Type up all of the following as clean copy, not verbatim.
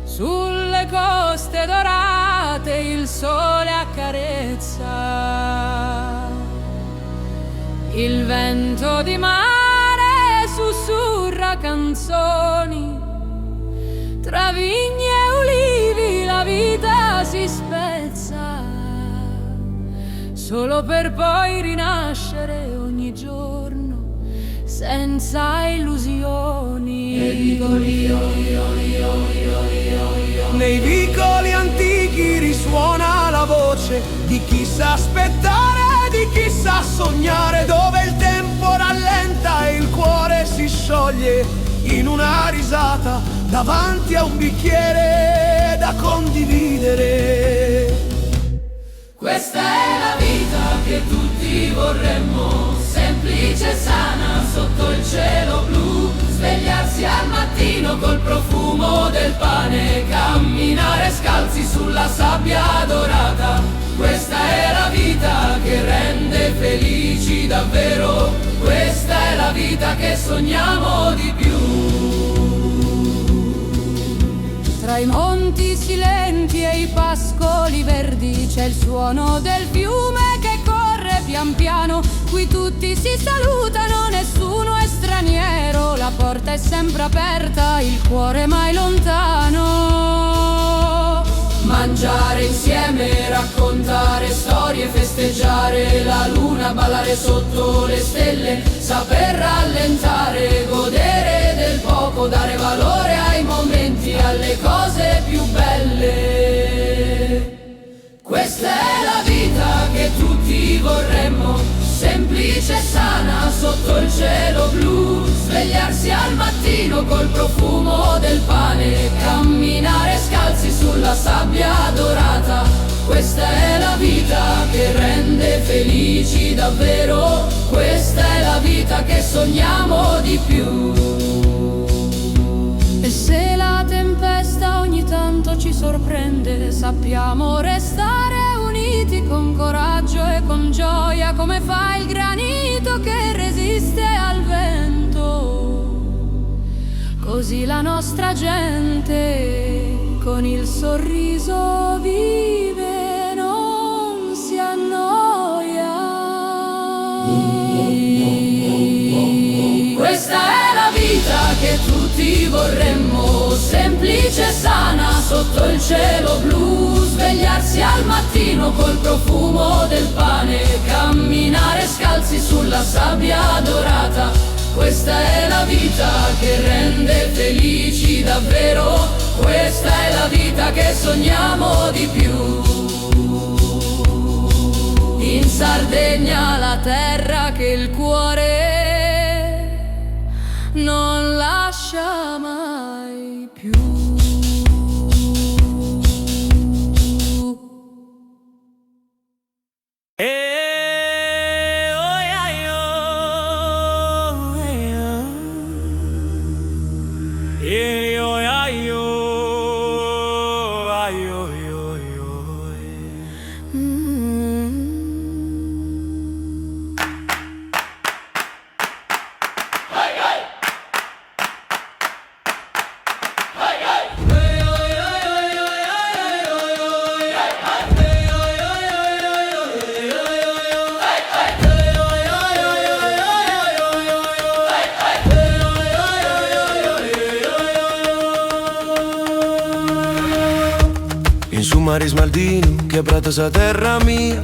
Sulle coste dorate il sole accarezza, il vento di mare sussurra canzoni, tra vigne e ulivi la vita si spezza, solo per poi rinascere ogni giorno senza illusioni. Nei vicoli antichi risuona la voce di chi sa aspettare, di chi sa sognare, dove il tempo rallenta e il cuore si scioglie in una risata davanti a un bicchiere da condividere. Questa è la vita che tutti vorremmo, semplice e sana sotto il cielo blu, svegliarsi al mattino col profumo del pane, camminare scalzi sulla sabbia dorata. Questa è la vita che rende felici davvero, questa è la vita che sogniamo di più. Tra i monti silenti e i pascoli verdi c'è il suono del fiume che corre pian piano. Qui tutti si salutano, nessuno è straniero, la porta è sempre aperta, il cuore mai lontano. Mangiare insieme, raccontare storie, festeggiare la luna, ballare sotto le stelle, saper rallentare, godere del poco, dare valore ai momenti, alle cose più belle. Questa è la vita che tutti vorremmo, semplice e sana sotto il cielo blu, svegliarsi al mattino col profumo del pane, camminare scalzi sulla sabbia dorata. Questa è la vita che rende felici davvero, questa è la vita che sogniamo di più. E se la tempesta ogni tanto ci sorprende, sappiamo restare uniti con coraggio e con gioia, come fa il granito che resiste al vento. Così la nostra gente con il sorriso vive, non si annoia. Questa è la vita che tutti vorremmo, semplice e sana sotto il cielo blu, svegliarsi al mattino col profumo del pane, camminare scalzi sulla sabbia dorata. Questa è la vita che rende felici davvero, questa è la vita che sogniamo di più. In Sardegna, la terra che il cuore non lascia mai più. Mare Smaldino, quebrata esa terra mia,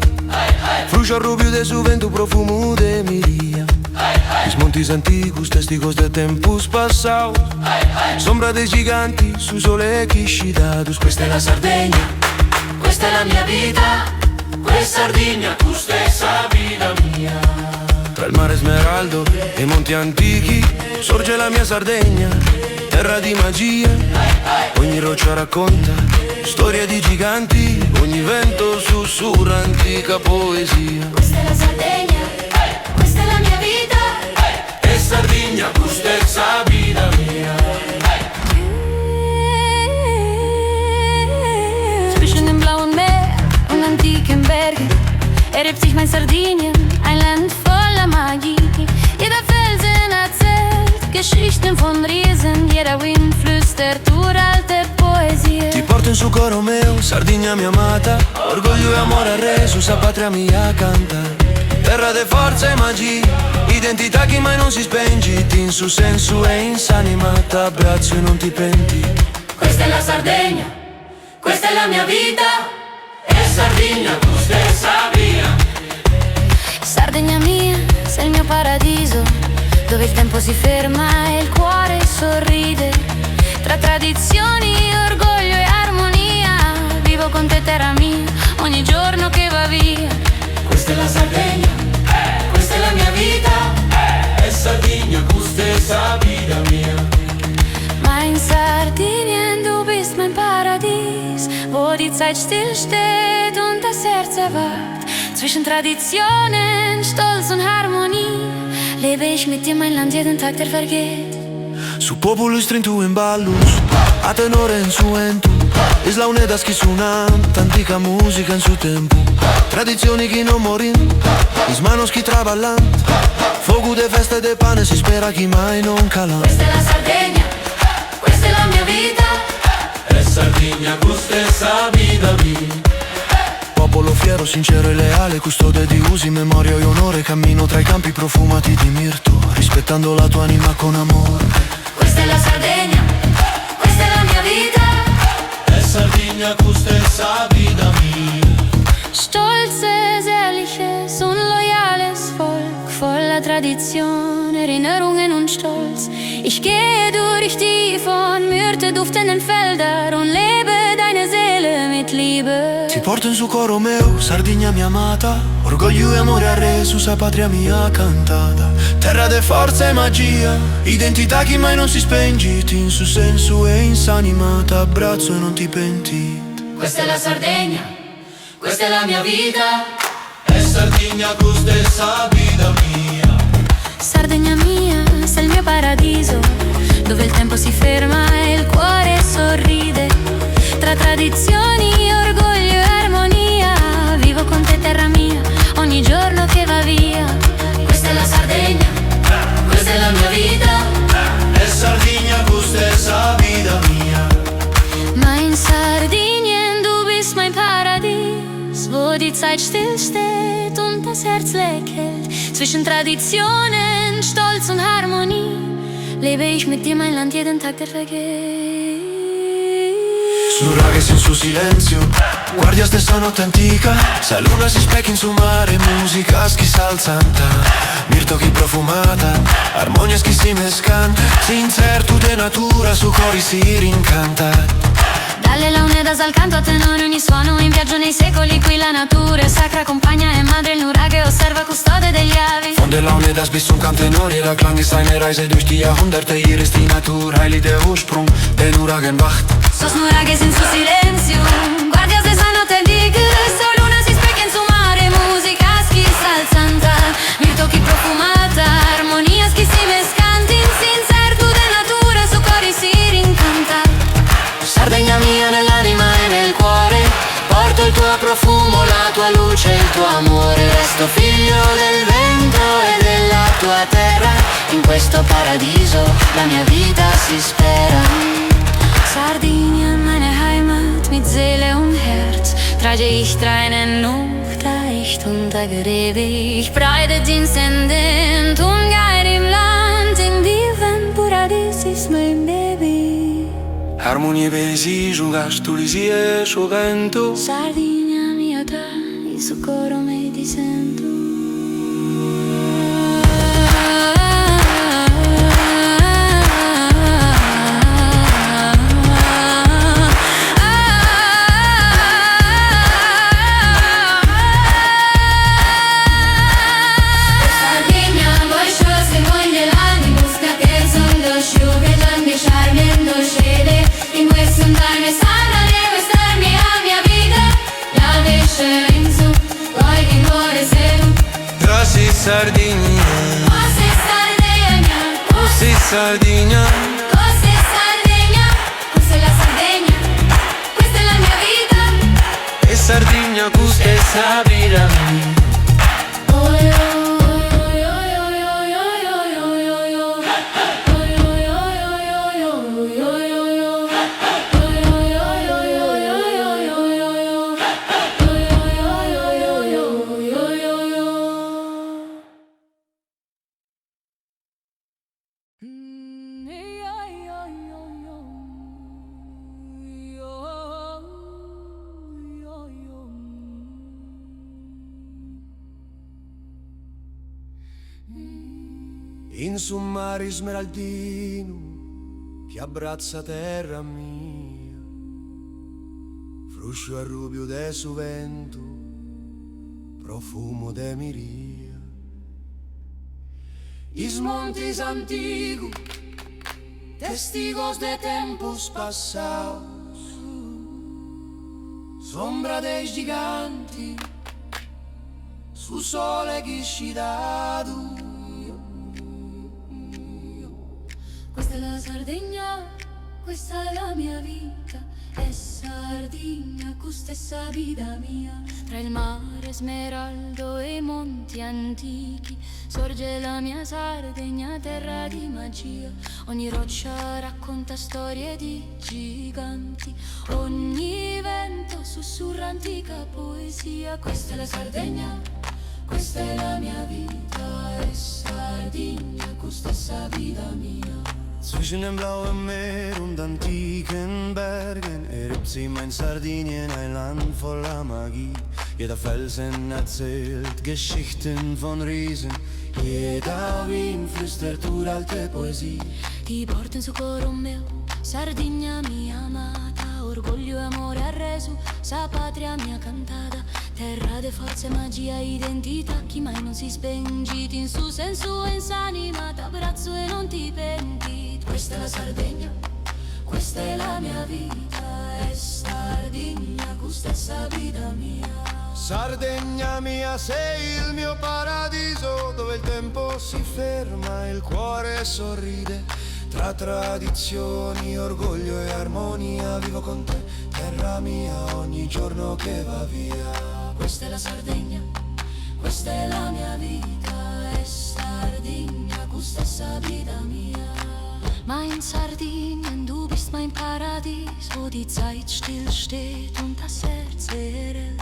Fruxo rubio de su vento, profumo de miria. Os montes antigos, testigos de tempos passados, sombra dei giganti su sole che scidados. Questa è la Sardegna, questa è la mia vita, questa Sardegna, questa è la vita mia. Tra il mare Smeraldo e i monti antichi sorge la mia Sardegna, terra di magia. Ogni roccia racconta storia di giganti, ogni vento sussurra antica poesia. Questa è la Sardegna, questa è la mia vita, e Sardegna, questa è la vita mia. Zwischen dem blauen Meer und antiken Bergen erhebt sich mein Sardinien, ein Land voller Magie. Jeder Felsen erzählt Geschichten von Riesen, jeder Wind flüstert letteratura, alte poesie. Ti porto in su coro meu, Sardegna mia amata, orgoglio e amore al re, su sa patria mia canta. Terra de forza e magia, identità che mai non si spenge, in su senso e insanimata, abbraccio e non ti penti. Questa è la Sardegna, questa è la mia vita, e Sardegna tu stessa via. Sardegna mia, sei il mio paradiso, dove il tempo si ferma e il cuore sorride. Tra tradizioni, orgoglio e armonia, vivo con te terra mia, ogni giorno che va via. Questa è la Sardegna, questa è la mia vita, e Sardegna tu stessa vita mia. Mein Sardinien, du bist mein Paradies, wo die Zeit stillsteht und das Herz erwacht. Zwischen Traditionen, Stolz und Harmonie lebe ich mit dir mein Land jeden Tag, der vergeht. Su popolo strintu in ballus, a tenore in su entu, Isla uneda schi suonant, antica musica in su tempo. Tradizioni che non morin, is manos chi traballant, fuoco de feste de pane, si spera chi mai non cala. Questa è la Sardegna, questa è la mia vita, e Sardegna tu stessa vita mia. Popolo fiero, sincero e leale, custode di usi, memoria e onore, cammino tra i campi profumati di mirto, rispettando la tua anima con amore. Questa è la Sardegna, questa è la mia vita, e Sardegna tu stessa vita mia. Stolzes, ehrliches und loyales Volk, voller Tradition, Erinnerungen und Stolz. Ich gehe durch die von Myrte duftenden Felder und lebe deine Seele mit Liebe. Ti porto in su coro meu, Sardegna mia amata, orgoglio e amore al re, su sa patria mia cantata. Terra de forza e magia, identità che mai non si spenge, in su senso e insanimata, abbraccio e non ti penti. Questa è la Sardegna, questa è la mia vita, e Sardegna tu stessa vita mia. Sardegna mia, sei il mio paradiso, dove il tempo si ferma e il cuore sorride. Tra tradizioni, orgoglio e armonia, vivo con te terra mia, ogni giorno che va via. Questa è la Sardegna, questa è la mia vita, e Sardegna tu stessa vita mia. Mein Sardinien, du bist mein Paradies, wo die Zeit stillsteht und das Herz lächelt. Zwischen Traditionen, Stolz und Harmonie lebe ich mit dir mein Land jeden Tag, der vergeht. Snurra che sei in su silenzio, guardia stessa notte antica, sa luna si specchia in su mare, musica schissa alzanta, mirto chi profumata, armonia schissima e scanta, sincer de natura, su cori si rincanta. Dalle launedas al canto a tenore, ogni suono in viaggio nei secoli, qui la natura è sacra, compagna e madre, il Nura che osserva, custode degli avi. Von der Laune das bis zum Kantenori, der Klang ist eine Reise durch die Jahrhunderte, hier ist die Natur, heilig der Ursprung, der Nuragen wacht. Sos nuraghes in su silenzio, guardias de esa notte antica, so luna si specchia in su mare, musica schissa alzanta, mirto chi profumata, armonia schissime scanti, sincer tu de natura, su cori si rincanta. Sardegna mia nell'anima e nel cuore, porto il tuo profumo, la tua luce, il tuo amore, resto figlio del vento e della tua terra, in questo paradiso la mia vita si spera. Sardinien, meine Heimat mit Seele und Herz, trage ich deine Luft, leicht untergrebe ich breite Dienstenden, Tungeir im Land, in divem Paradies mein Baby. Harmonie besi, jugaš tu lizie, vento. Sardegna mia ta, il suo coro me ti sento. Sardegna, Oh sei Sardegna, oh sei Sardegna, oh sei Sardegna, questa è la Sardegna, questa è la mia vita, e Sardegna tu stessa vita mia. in su un mare smeraldino che abbraccia terra mia, fruscio a rubio de su vento, profumo de miria. Is montes antigos, testigos de tempos passados, sombra dei giganti, su sole ghiscidato. Questa è la Sardegna, questa è la mia vita, è Sardegna, questa è sa vita mia. Tra il mare smeraldo e i monti antichi sorge la mia Sardegna, terra di magia. Ogni roccia racconta storie di giganti, ogni vento sussurra antica poesia. Questa è la Sardegna, questa è la mia vita, è Sardegna, questa è sa vita mia. Zwischen dem blauen Meer und antiken Bergen erhebt sich mein Sardinien, ein Land voller Magie. Jeder Felsen erzählt Geschichten von Riesen, jeder Wind flüstert uralte Poesie. Ti porto in socorro meu, Sardegna mia amata, orgoglio e amore arreso, sa patria mia cantata, terra de forza e magia, identità che mai non si spengiti, in su senso e in s'anima, t'abbraccio e non ti penti. Questa è la Sardegna, questa è la mia vita, è Sardegna, questa è sa vita mia. Sardegna mia, sei il mio paradiso, dove il tempo si ferma e il cuore sorride. Tra tradizioni, orgoglio e armonia, vivo con te, terra mia, ogni giorno che va via. Questa è la Sardegna, questa è la mia vita, è Sardegna, questa è sa vita mia. Mein Sardinien, du bist mein Paradies, wo die Zeit still steht und das Herz erhält.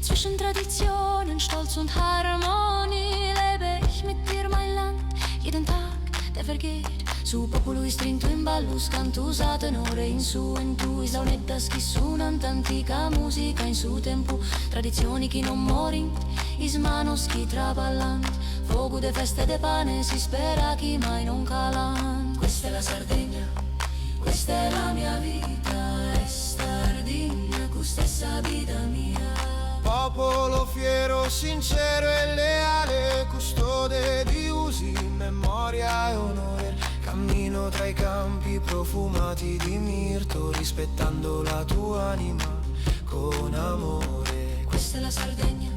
Zwischen Traditionen, Stolz und Harmonie lebe ich mit dir, mein Land, jeden Tag, der vergeht. Su popolo strinto in ballo, canto usa tenore in su en tu, islaunettas che suonano antica musica in su tempo, tradizioni che non morin, is manos che traballan, fuoco de feste de pane, si spera che mai non calan. Questa è la Sardegna, questa è la mia vita, è Sardegna, questa è sa vita mia. Popolo fiero, sincero e leale, custode di usi, memoria e onore. Cammino tra i campi profumati di mirto, rispettando la tua anima con amore. Questa è la Sardegna,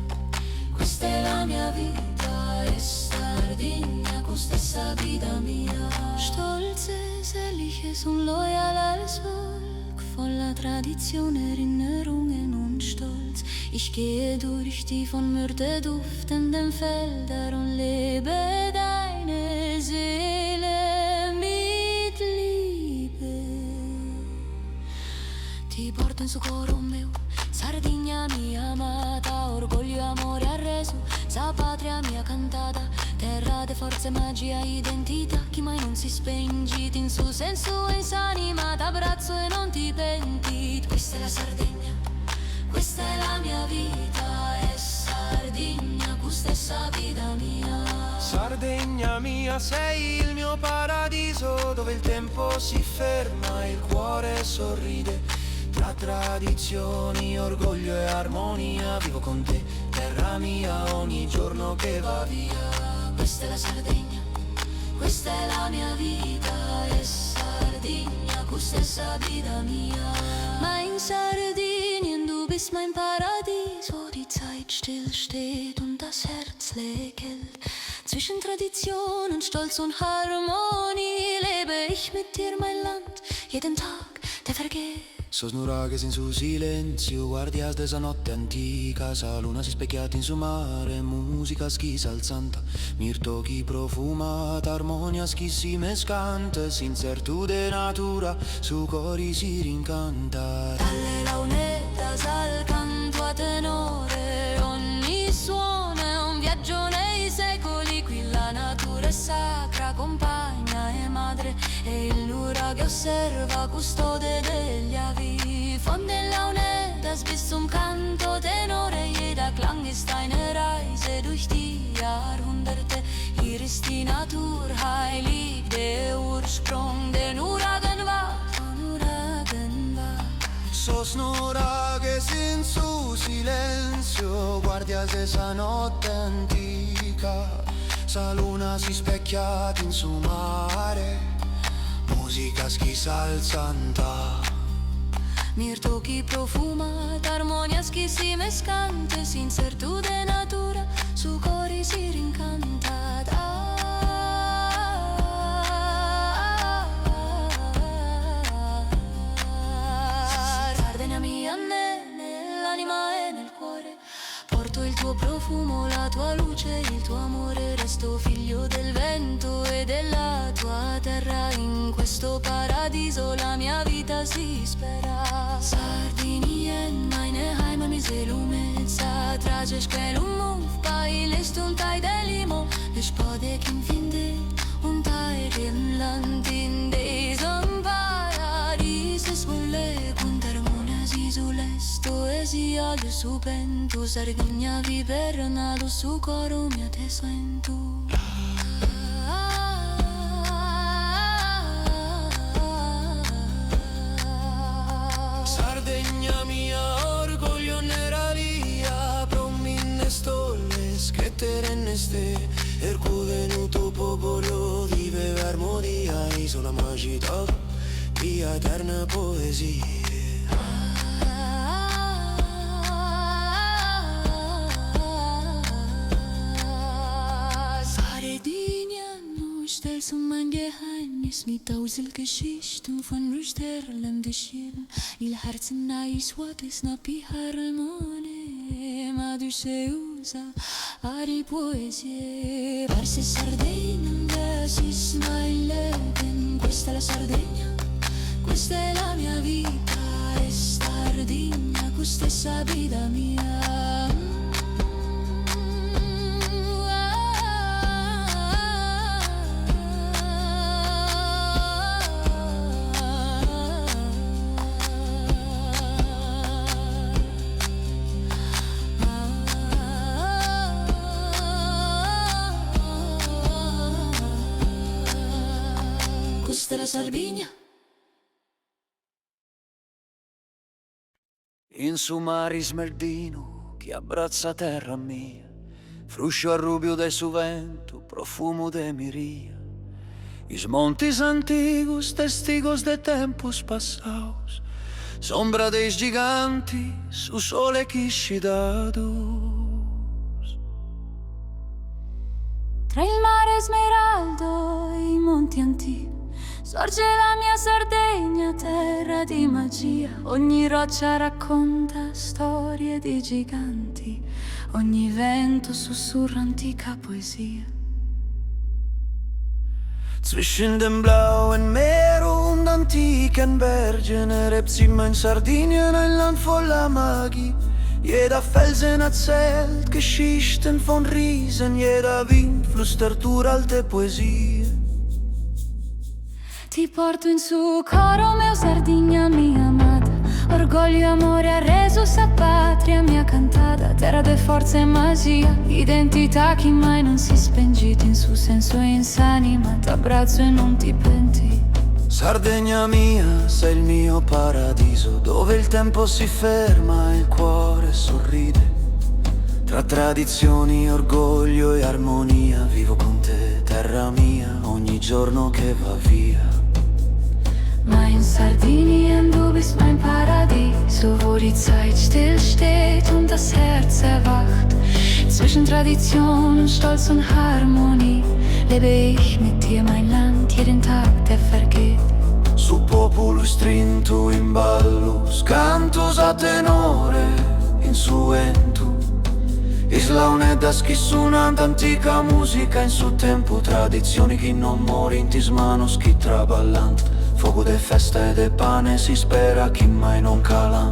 questa è la mia vita, è Sardegna, questa è sa vita mia. Stolzes, ehrliches und loyal als Volk, voller Tradition, Erinnerungen und Stolz. Ich gehe durch die von Myrte duftenden Felder und lebe deine Seele mit Liebe. Ti porto in socorro meu, Sardegna mia amata, orgoglio e amore arreso, sa patria mia cantata, terra de forza e magia, identità che mai non si spengiti, in suo senso e in s'anima, t'abbraccio e non ti penti. Questa è la Sardegna, questa è la mia vita, è Sardegna, questa è sa vita mia. Sardegna mia, sei il mio paradiso, dove il tempo si ferma e il cuore sorride. Tra tradizioni, orgoglio e armonia, vivo con te, terra mia, ogni giorno che va via. Questa è la Sardegna, questa è la mia vita, è Sardegna, questa è sa vita mia. Mein Sardinien, du bist mein Paradies, wo die Zeit still steht und das Herz lächelt. Zwischen Tradition und Stolz und Harmonie lebe ich mit dir, mein Land, jeden Tag, der vergeht. So snuraghes in su silenzio, guardias de esa notte antica, sa luna si specchiata in su mare, musica schisa alzanta, mirto chi profumata, armonia chi si mescanta, sincertu de natura, su cori si rincanta. Dalle launettas al canto a tenore, ogni suono è un viaggio nei secoli, qui la natura è sacra, compagna e madre, e il Nura che osserva, custode degli avi. Von den Launettas bis zum Canto tenore, jeder Klang ist eine Reise durch die Jahrhunderte. Hier hier ist die Natur heilig, der Ursprung, der Uragan war. Sosnora che in su silenzio guardia se sa notte antica, sa luna si specchiata in su mare, musica schisa al santa. Mir tochi profumat, armonias che si mescante, sin ser tu de natura, su cori si rincanta. Sardegna mia, nell'anima e nel cuore, porto il tuo profumo, la tua luce, il tuo amore. Resto figlio del vento e della tua terra. In questo paradiso la mia vita si spera. Sardinien, meine Heimat, mi se lumeța, tragești pe lumul, paile stuntai de limo. Își poate când finde, un taie din land in deizăm paradise smulle, când armonia zisules, poesia de supento, Sardegna viverna, su coro mia te sento. Sardegna mia, orgoglio neralia, prominne stolles che terenneste, ercuvenuto popolo vive armonia, isola magica, via eterna poesia. Stellst du mein Geheimnis mit 1000 Geschichten von Rüsterlem Deshirn. Il Herzen Naiswates na piharmone, ma du se usa a di poesie. Versi Sardegna, si mein Leben. Questa è la Sardegna, questa è la mia vita. È Sardegna, questa è sa vita mia. Questa è la Sardegna. In su mari smerdino che abbraccia terra mia, fruscio arrubio del su vento, profumo de miria. Is montes antigos, testigos de tempos passados, sombra de giganti, su sole chiscidados. Tra il mare smeraldo e i monti antichi sorge la mia Sardegna, terra di magia. Ogni roccia racconta storie di giganti, ogni vento sussurra antica poesia. Zwischen dem blauen Meer und antiken Bergen erhebt sich mein Sardinien, ein Land voller Magie. Jeder Felsen erzählt Geschichten von Riesen, jeder Wind flüstert uralte Poesie. Ti porto in su coro mio Sardegna mia amata, orgoglio e amore ha reso sa patria mia cantata, terra de forza e magia, identità che mai non si spengiti in su senso e in s'anima, t'abbraccio e non ti penti. Sardegna mia, sei il mio paradiso, dove il tempo si ferma e il cuore sorride. Tra tradizioni, orgoglio e armonia, vivo con te, terra mia, ogni giorno che va via. Mein Sardinien, du bist mein Paradiso, wo die Zeit stillsteht und das Herz erwacht. Zwischen Tradition und Stolz und Harmonie lebe ich mit dir, mein Land, jeden Tag, der vergeht. Su popolo strinto in ballo, cantos a tenore, in suento. Isla un'edda schissonante, antica musica in suo tempo, tradizioni che non muore in tismanos, chi traballante. Fuoco de festa e de pane, si spera chi mai non cala.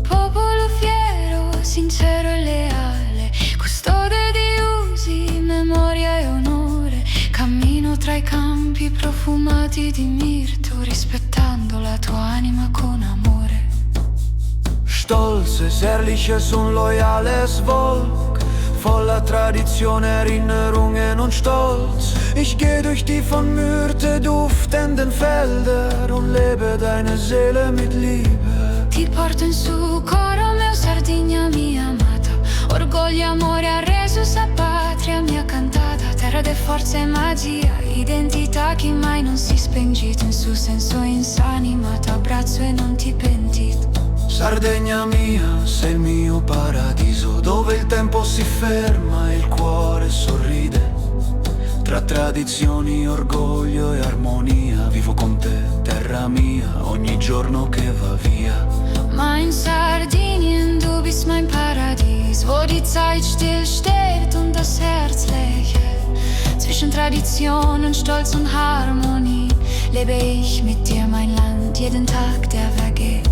Popolo fiero, sincero e leale, custode di usi, memoria e onore. Cammino tra i campi profumati di mirto, rispettando la tua anima con amore. Stolzes, ehrliches und loyales Volk, voller Tradition, Erinnerungen und Stolz. Ich gehe durch die von Myrte duftenden Felder und lebe deine Seele mit Liebe. Ti porto in su, coro mio, Sardegna mia amata. Orgoglio, amore ha reso sa patria mia cantata. Terra de forza e magia, identità che mai non si spengito. In su senso insanima, t'abbraccio e non ti pentito. Sardegna mia, sei il mio paradiso, dove il tempo si ferma e il cuore sorride. Tra tradizioni, orgoglio e armonia, vivo con te, terra mia, ogni giorno che va via. Mein Sardinien, du bist mein Paradies, wo die Zeit still steht und das Herz lächelt. Zwischen Tradition, Stolz und Harmonie lebe ich mit dir mein Land, jeden Tag der vergeht.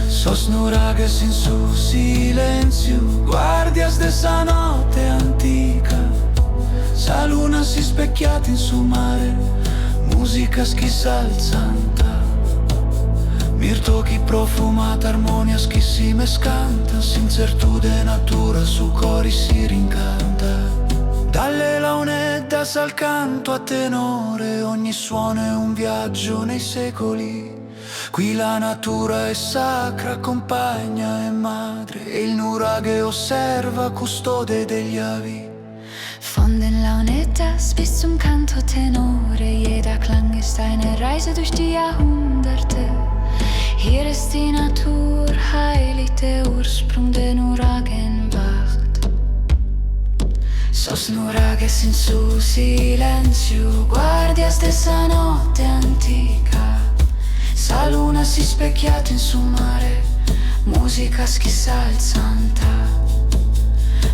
Sos nuragues in su silenzio, guardias de esa notte antica. Sa luna si specchiata in su mare, musica schissa al santa. Mirto chi profumata, armonia chi si mescanta, sincertude natura su cori si rincanta. Dalle launeddas al canto a tenore, ogni suono è un viaggio nei secoli. Qui la natura è sacra, compagna e madre, e il nuraghe osserva, custode degli avi. Von den Launeddas bis zum Kanto-Tenore, jeder Klang ist eine Reise durch die Jahrhunderte. Hier ist die Natur heilig, der Ursprung der Nuragenwacht. Sos nuragues in su silenzio, guardias de esa notte antica. Sa luna si specchiata in su mare, musica schissa al santa.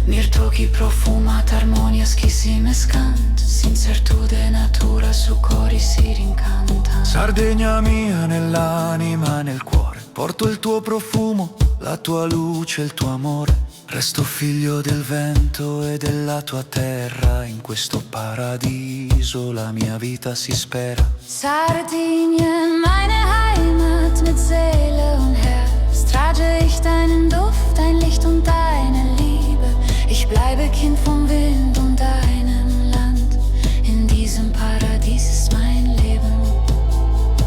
Mirto chi profumata, armonia chi si mescanta, sincertude natura su cori si rincanta. Sardegna mia, nell'anima, nel cuore, porto il tuo profumo, la tua luce, il tuo amore. Resto figlio del vento e della tua terra, in questo paradiso la mia vita si spera. Sardinien, meine Heimat mit Seele und Herz, trage ich deinen Duft, dein Licht und deine Liebe. Ich bleibe Kind vom Wind und deinem Land, in diesem Paradies ist mein Leben.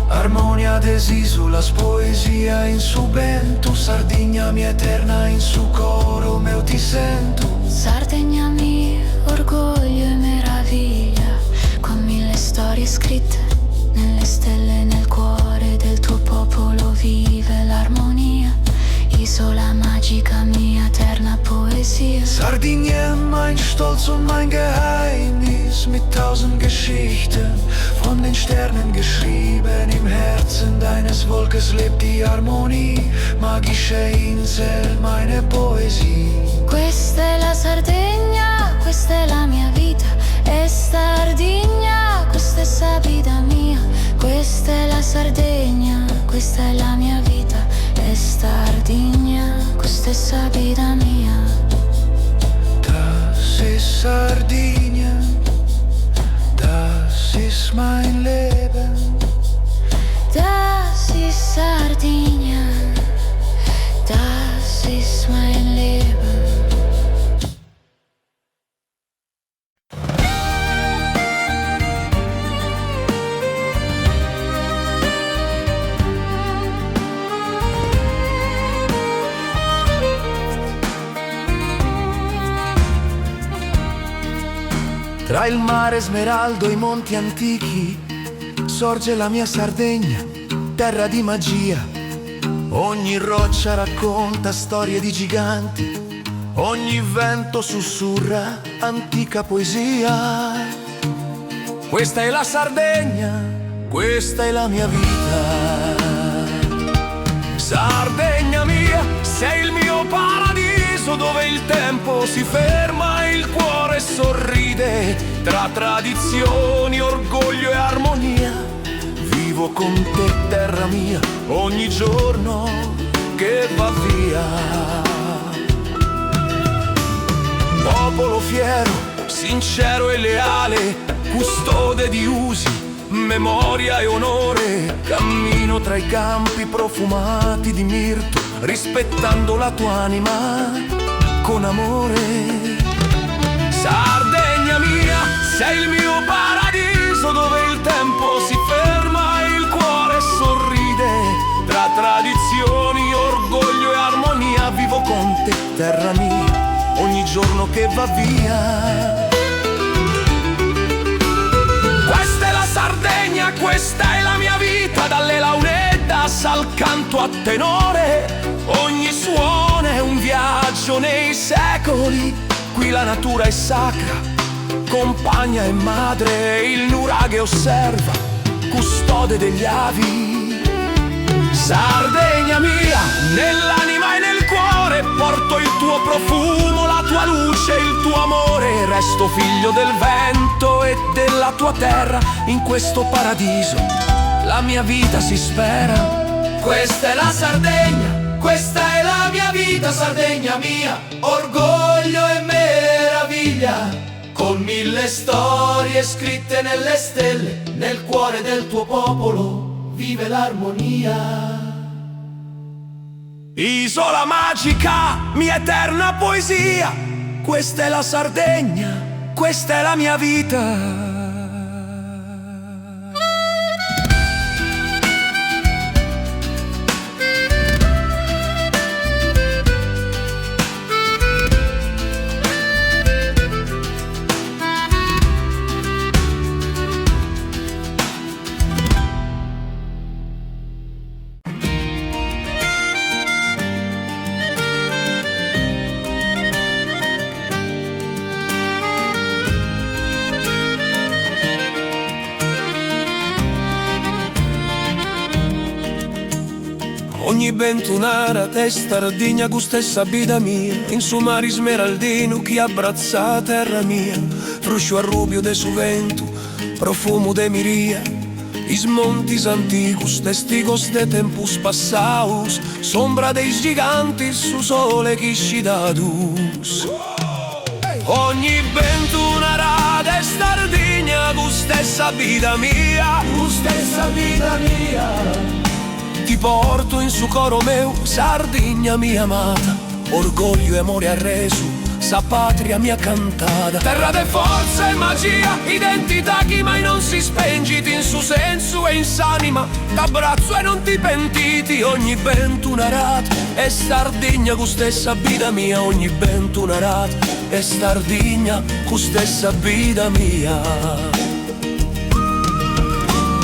Armonia desisulas, poesia in su vento. Sardegna mia eterna, in su coro meu ti sento. Sardegna mia, orgoglio e meraviglia, con mille storie scritte nelle stelle, nel cuore del tuo popolo vive l'armonia. Isola magica mia, eterna poesia. Sardinien, mein Stolz und mein Geheimnis, mit 1000 Geschichten von den Sternen geschrieben. Im Herzen deines Volkes lebt die Harmonie, magische Insel, meine Poesie. Questa è la Sardegna, questa è la mia vita, è Sardegna, questa è sa vida mia. Questa è la Sardegna, questa è la mia vita, è Sardegna, questa è sa vida mia. Das ist Sardinien, das ist mein Leben. Das ist Sardinien, das ist mein Leben. Tra il mare smeraldo e i monti antichi sorge la mia Sardegna, terra di magia. Ogni roccia racconta storie di giganti, ogni vento sussurra antica poesia. Questa è la Sardegna, questa è la mia vita. Sardegna mia, sei il mio paradiso, dove il tempo si ferma e il cuore sorride. Tra tradizioni, orgoglio e armonia, vivo con te, terra mia, ogni giorno che va via. Popolo fiero, sincero e leale, custode di usi, memoria e onore. Cammino tra i campi profumati di mirto, rispettando la tua anima. con amore. Sardegna mia, sei il mio paradiso, dove il tempo si ferma e il cuore sorride. Tra tradizioni, orgoglio e armonia vivo con te, terra mia, ogni giorno che va via. Questa è la Sardegna, questa è la mia vita, dalle Launedas al canto a tenore. Ogni suono è un viaggio nei secoli, qui la natura è sacra, compagna e madre, il nuraghe osserva, custode degli avi. Sardegna mia, nell'anima e nel cuore porto il tuo profumo, la tua luce, il tuo amore. Resto figlio del vento e della tua terra, in questo paradiso la mia vita si spera. Questa è la Sardegna, questa è la mia vita, Sardegna mia, orgoglio e meraviglia, con 1000 storie scritte nelle stelle, nel cuore del tuo popolo vive l'armonia. Isola magica, mia eterna poesia, questa è la Sardegna, questa è la mia vita. Ogni bentunara testa Sardegna gusta e sabida mia, in su mare smeraldino chi abbraccia terra mia, fruscio a rubio de su vento, profumo de miria, is montis anticus, testigos de tempus passaus, sombra dei giganti su sole chi scidadus. Ogni bentunara testa Sardegna gusta e sabida mia, gusta e sabida mia. Ti porto in su coro meu, Sardegna mia amata, orgoglio e amore arreso, sa patria mia cantata. Terra de forza e magia, identità che mai non si spengiti, in su senso e in s'anima, t'abbraccio e non ti pentiti. Ogni bentunarat è Sardegna cu stessa vita mia, ogni bentunarat è Sardegna cu stessa vita mia.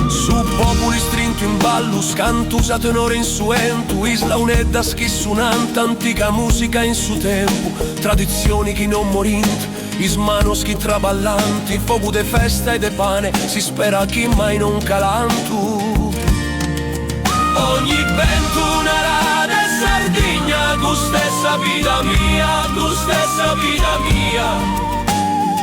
Su popoli strinto in ballus, cantus a tenore insuentu, isla unedda schissunanta, antica musica in su tempo, tradizioni chi non morint, ismanos chi traballanti, fuoco de festa e de pane, si spera chi mai non calantu. Ogni bentunara de Sardegna, tu stessa vita mia, tu stessa vita mia.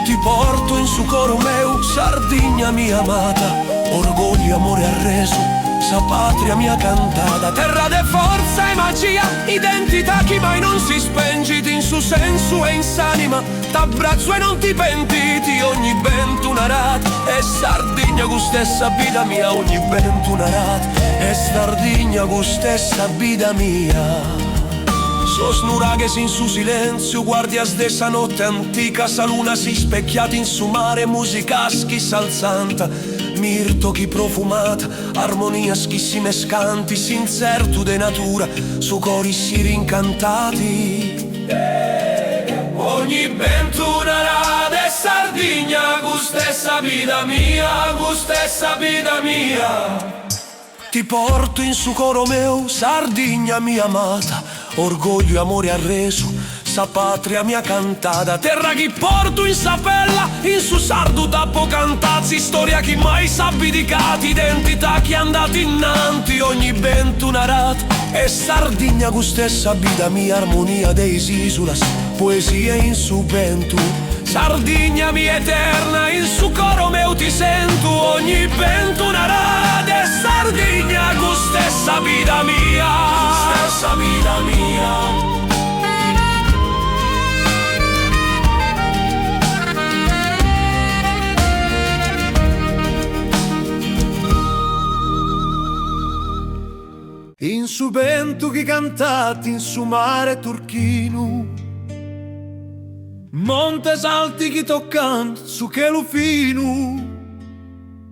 Ti porto in su coro meu, Sardegna mia amata, orgoglio, amore arreso, sa patria mia cantata. Terra de forza e magia, identità che mai non si spengiti, in su senso e in s'anima, t'abbraccio e non ti pentiti. Ogni bentunarat è Sardegna cu stessa vita mia, ogni bentunarat è Sardegna cu stessa vita mia. Sos nuraghes in su silenzio, guardias de sa notte antica, sa luna si specchiati in su mare, musica schi salzanta, mirto chi profumata, armonia schi si mescanti, sincertu de natura, su cori si rincantati. Ogni bentunara de Sardegna, cu stessa vita mia, cu stessa vita mia. Ti porto in su coro meu, Sardegna mia amata, orgoglio e amore arreso, sa patria mia cantata. Terra chi porto in sapella, in su sardo tappo cantazzi, storia chi mai s'abdicati, identità chi andati innanti. Ogni bentunarat è Sardegna cu stessa vita mia, armonia dei isulas, poesia in su bentu. Sardegna mia eterna, in su coro meu ti sento. Ogni bentunarat è Sardegna cu stessa vita mia, stessa vita mia. In su vento chi cantati in su mare turchino, montes alti che toccan su che lo fino,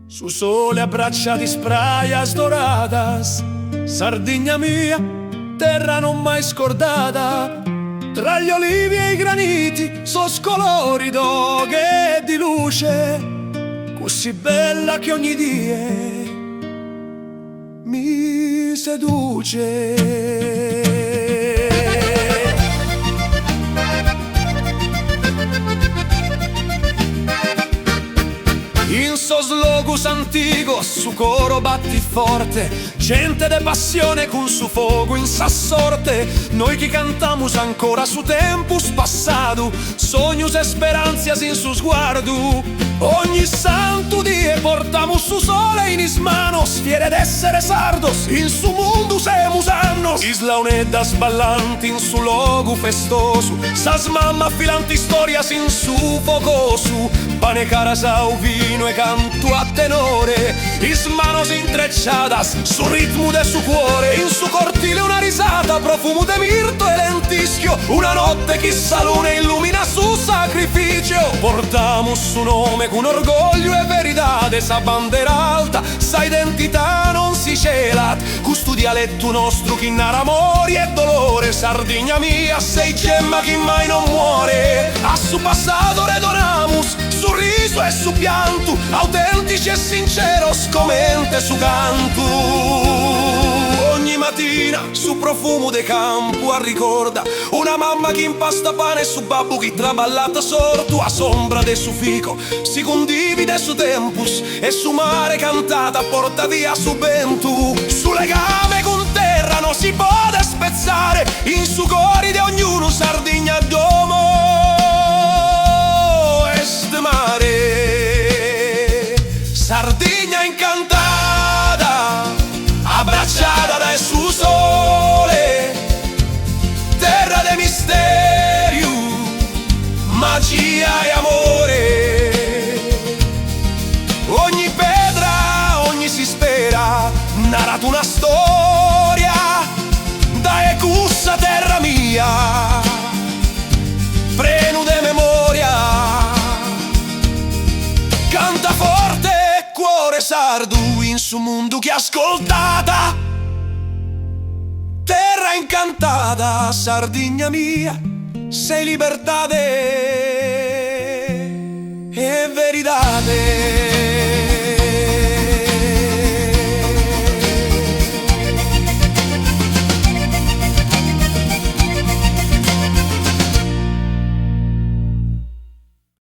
su sole abbracciati spraias doradas, Sardegna mia, terra non mai scordata. Tra gli olivi e i graniti, scolori d'oghe e di luce, così bella che ogni die mi seduce. In sos logus antigos su coro batti forte, gente de passione con su fogo in sa sorte. Noi che cantamus ancora su tempus passado, sognos e speranzias in su sguardo. Ogni santo die portamus su sole in is manos, fiere d'essere sardos, in su mundo semus annos. Isla uneddas ballanti in su logu festoso, sas mamma filanti storias in su fogosu. Pane carasau, vino e canto a tenore, is manos intrecciadas su ritmo de su cuore. In su cortile una risata, profumo de mirto e lentischio, una notte chissà luna illumina su sacrificio. Portamos su nome con orgoglio e verità, sa bandera alta, sa identità non si celat. Custo dialetto nostro chi narra amori e dolore. Sardegna mia, sei gemma che mai non muore. A su passato redonamus, su riso e su pianto, autentici e sinceros commente su canto. Ogni mattina su profumo de campo a ricorda una mamma che impasta pane su babbo che traballata sorto. A sombra de su fico si condivide su tempus e su mare cantata porta via su vento. Su legame con terra non si può spezzare, in su cori di ognuno Sardegna domo est mare. Sardegna incantata, abbracciata dal suo sole, terra de misterio, magia e amore. Ogni pedra, ogni si spera, narrato una storia, da cussa terra mia, freno de memoria. Canta forte cuore sardo in su mondo che ascoltata. Terra incantata, Sardegna mia, sei libertà de